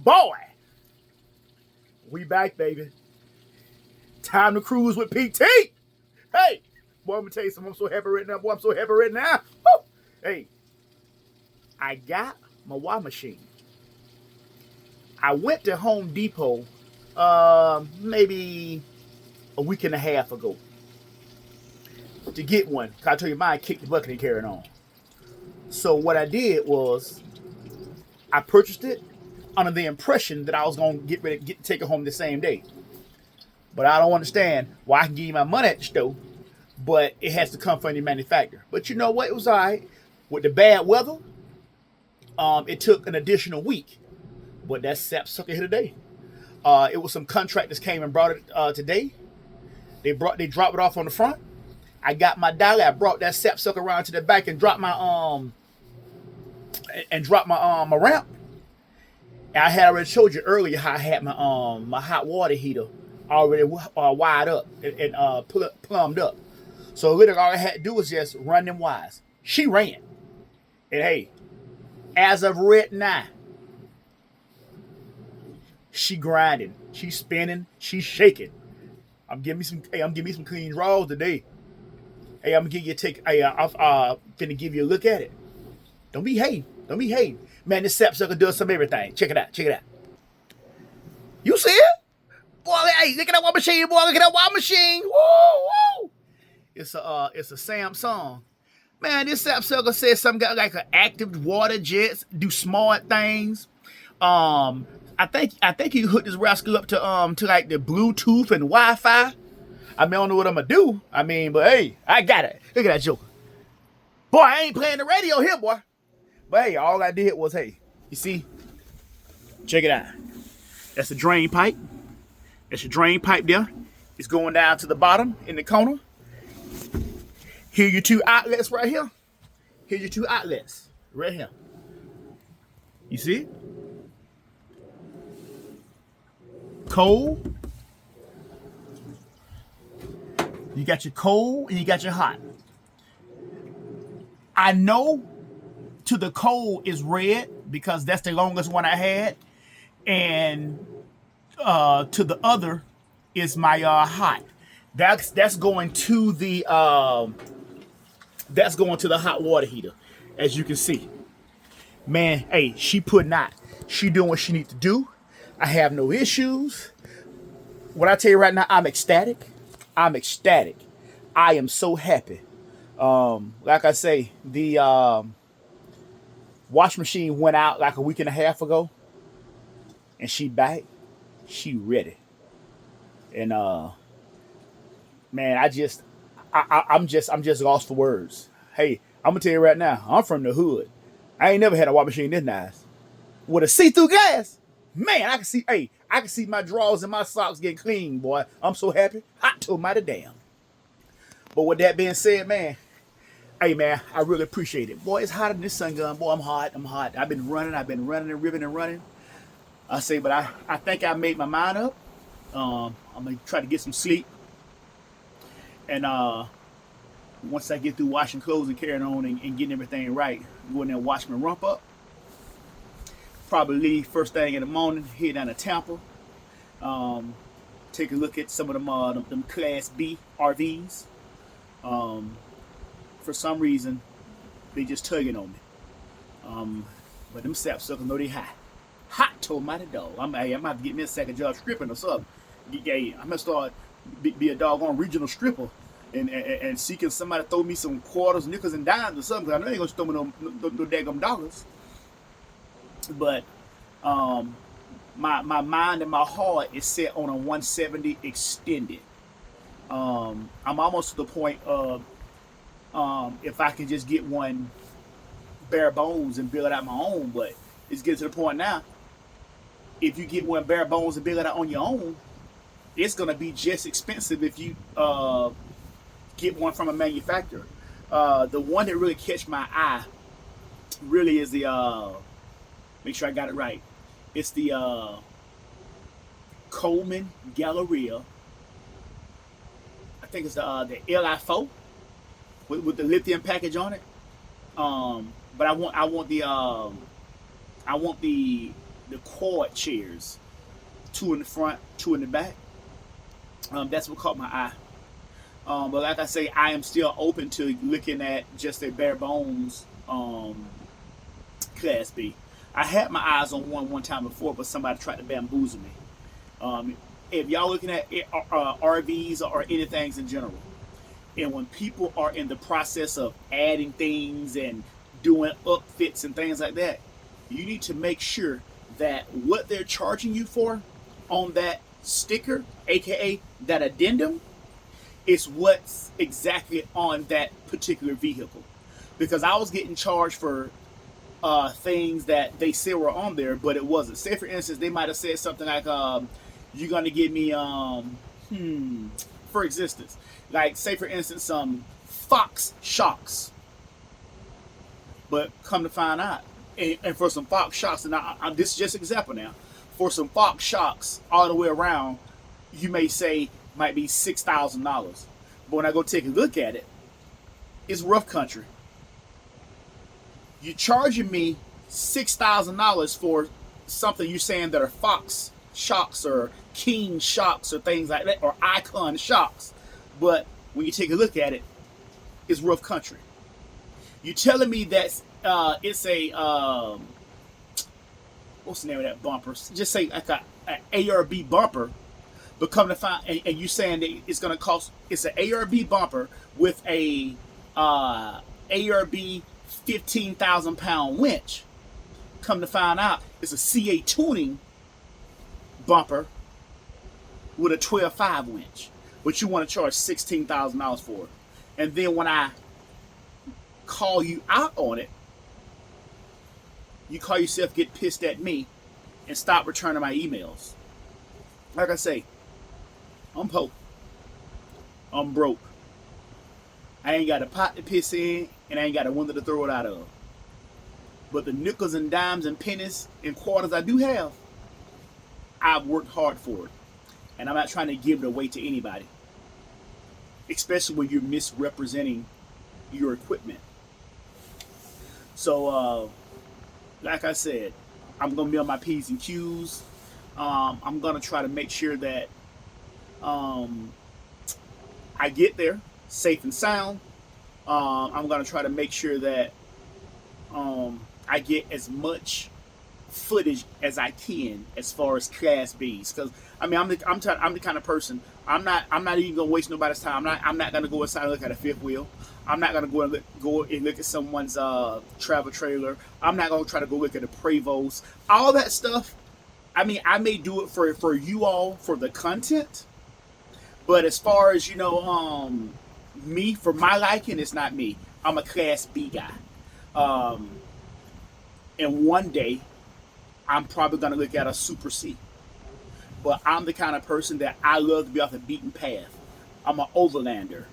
Boy, we back, baby. Time to cruise with PT. Hey, boy, I'm gonna tell you something. I'm so happy right now. Boy, I'm so happy right now. Woo! Hey, I got my wash machine. I went to Home Depot maybe a week and a half ago to get one. I tell you, mine kicked the bucket and carried on. So what I did was I purchased it under the impression that I was going to take it home the same day. But I don't understand why I can give you my money at the store, but it has to come from the manufacturer. But you know what? It was all right. With the bad weather, it took an additional week. But that sap sucker here today. It was some contractors came and brought it today. They dropped it off on the front. I got my dolly. I brought that sap sucker around to the back and dropped my my ramp. And I had already showed you earlier how I had my hot water heater already wired up and plumbed up. So literally all I had to do was just run them wires. She ran. And hey, as of right now, she grinding, she's spinning, she's shaking. I'm giving me some clean draws today. Hey, I'm finna give you a look at it. Don't be hating. Man, this sap sucker does some everything. Check it out. You see it? Boy, hey, look at that wash machine, boy. Look at that wash machine. Woo! It's a Samsung. Man, this sap sucker says something got like an active water jets, do smart things. I think you hook this rascal up to like the Bluetooth and Wi-Fi. I don't know what I'm gonna do. But hey, I got it. Look at that joker. Boy, I ain't playing the radio here, boy. But hey, all I did was, hey, you see? Check it out. That's the drain pipe. That's your drain pipe there. It's going down to the bottom in the corner. Here are your two outlets right here. Here's your two outlets right here. You see it? Cold. You got your cold and you got your hot. I know to the cold is red because that's the longest one I had, and to the other is my hot. That's going to the hot water heater, as you can see. Man, hey, she putting out. She doing what she needs to do. I have no issues. What I tell you right now, I'm ecstatic. I am so happy. Like I say, the wash machine went out like a week and a half ago, and she back. She ready. And man, I'm just lost for words. Hey, I'm gonna tell you right now, I'm from the hood. I ain't never had a wash machine this nice. With a see-through glass. Man, I can see my drawers and my socks getting clean, boy. I'm so happy. Hot to mighty damn. But with that being said, man, hey, man, I really appreciate it. Boy, it's hotter than this sun gun. Boy, I'm hot. I've been running and ripping and running. But I think I made my mind up. I'm going to try to get some sleep. And once I get through washing clothes and carrying on and getting everything right, go in there and wash my rump up. Probably leave first thing in the morning, head down to Tampa. Take a look at some of them Class B RVs. For some reason, they just tugging on me. But them sap suckers know they hot. Hot to mighty dog. I'm gonna have to get me a second job stripping or something. I'm gonna start be a doggone regional stripper and seeking somebody to throw me some quarters, nickels, and dimes or something. Cause I know they ain't gonna throw me no daggum dollars. But my mind and my heart is set on a 170 extended. I'm almost to the point of if I can just get one bare bones and build it out my own, but it's getting to the point now. If you get one bare bones and build it out on your own, it's gonna be just expensive if you get one from a manufacturer. The one that really catch my eye really is the make sure I got it right. It's the Coleman Galleria. I think it's the Li4 with the lithium package on it. But I want the the quad chairs, 2 in the front, 2 in the back. That's what caught my eye. But like I say, I am still open to looking at just a bare bones Class B. I had my eyes on one time before, but somebody tried to bamboozle me. If y'all looking at RVs or anything in general, and when people are in the process of adding things and doing upfits and things like that, you need to make sure that what they're charging you for on that sticker, aka that addendum, is what's exactly on that particular vehicle. Because I was getting charged for things that they said were on there, but it wasn't. Say for instance, they might have said something like, "You're gonna give me for existence." Like, say for instance, some Fox shocks. But come to find out, and for some Fox shocks, and this is just an example now, for some Fox shocks all the way around, you may say might be $6,000. But when I go take a look at it, it's rough country. You're charging me $6,000 for something you're saying that are Fox shocks or King shocks or things like that, or Icon shocks. But when you take a look at it, it's rough country. You're telling me that it's a what's the name of that bumper? Just say like a ARB bumper, but come to find, and you saying that it's going to cost. It's an ARB bumper with a ARB 15,000-pound winch. Come to find out, it's a CA tuning bumper with a 12.5 winch, but you want to charge $16,000 for it. And then when I call you out on it, you call yourself get pissed at me and stop returning my emails. Like I say, I'm poor. I'm broke. I ain't got a pot to piss in, and I ain't got a window to throw it out of. But the nickels and dimes and pennies and quarters I do have, I've worked hard for it. And I'm not trying to give it away to anybody. Especially when you're misrepresenting your equipment. So, like I said, I'm going to be on my P's and Q's. I'm going to try to make sure that I get there safe and sound. I'm going to try to make sure that I get as much footage as I can as far as Class B's, because I mean I'm the kind of person, I'm not even gonna waste nobody's time. I'm not gonna go inside and look at a fifth wheel. I'm not gonna go and look at someone's travel trailer. I'm not gonna try to go look at a Prevost. All that stuff. I mean, I may do it for you all for the content, but as far as me for my liking, it's not me. I'm a Class B guy. And one day, I'm probably going to look at a Super C. But I'm the kind of person that I love to be off the beaten path. I'm an overlander.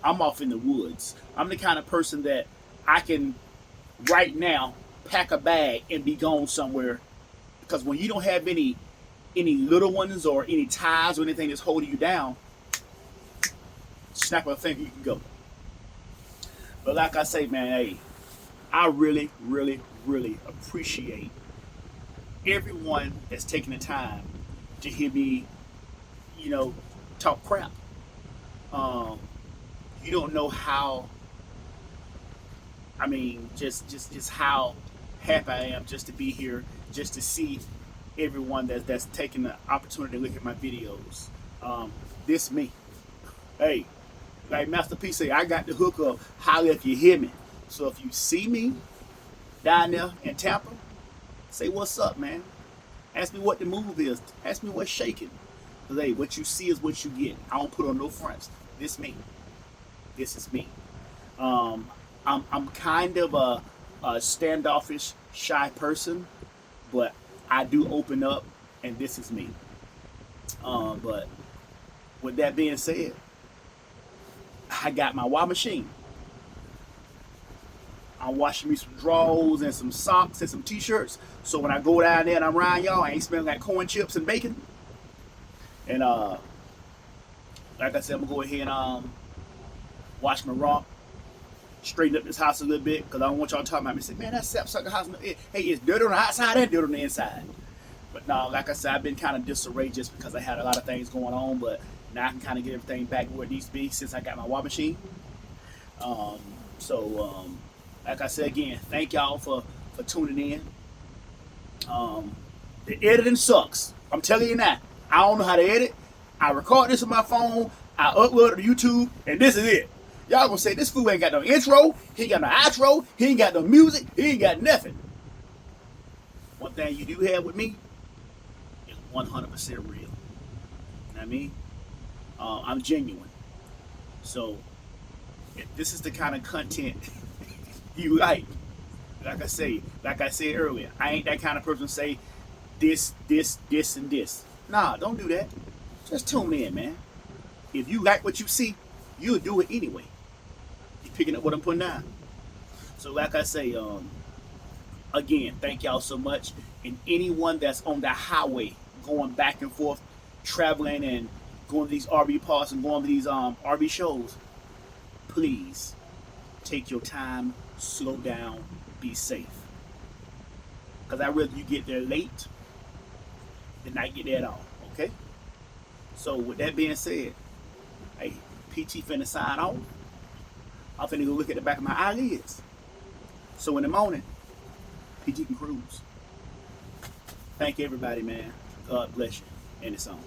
I'm off in the woods. I'm the kind of person that I can, right now, pack a bag and be gone somewhere. Because when you don't have any little ones or any ties or anything that's holding you down, snap of a finger, you can go. But like I say, man, hey, I really, really, really appreciate everyone that's taking the time to hear me, talk crap. You don't know how, just how happy I am just to be here, just to see everyone that's taking the opportunity to look at my videos. This me. Hey, like Master P say, I got the hook up, holler if you hear me. So if you see me down there in Tampa, say what's up, man. Ask me what the move is. Ask me what's shaking. Cause hey, what you see is what you get. I don't put on no fronts. This me. This is me. I'm kind of a standoffish, shy person, but I do open up, and this is me. But with that being said, I got my wash machine. I'm washing me some drawers and some socks and some t-shirts. So when I go down there and I'm around y'all, I ain't smelling like corn chips and bacon. And like I said, I'm gonna go ahead and wash my rump, straighten up this house a little bit, because I don't want y'all talking about me. Say, man, that sapsucker house. Hey, it's dirty on the outside and dirty on the inside. But no, like I said, I've been kind of disarray just because I had a lot of things going on. But now I can kind of get everything back where it needs to be since I got my wash machine. Um, so, like I said again, thank y'all for tuning in. The editing sucks. I'm telling you now. I don't know how to edit. I record this on my phone. I upload it to YouTube, and this is it. Y'all gonna say this fool ain't got no intro, he ain't got no outro, he ain't got no music, he ain't got nothing. One thing you do have with me is 100% real. You know what I mean? I'm genuine. So, if this is the kind of content you like I said earlier, I ain't that kind of person to say this, and this. Nah, don't do that. Just tune in, man. If you like what you see, you'll do it anyway. You picking up what I'm putting down. So like I say, again, thank y'all so much. And anyone that's on the highway going back and forth, traveling and going to these RV parks and going to these RV shows, please take your time, slow down, be safe. Because I'd rather you get there late than not get there at all. Okay? So with that being said, hey, PT finna sign off. I'm finna go look at the back of my eyelids. So in the morning, PT can cruise. Thank everybody, man. God bless you. And it's on.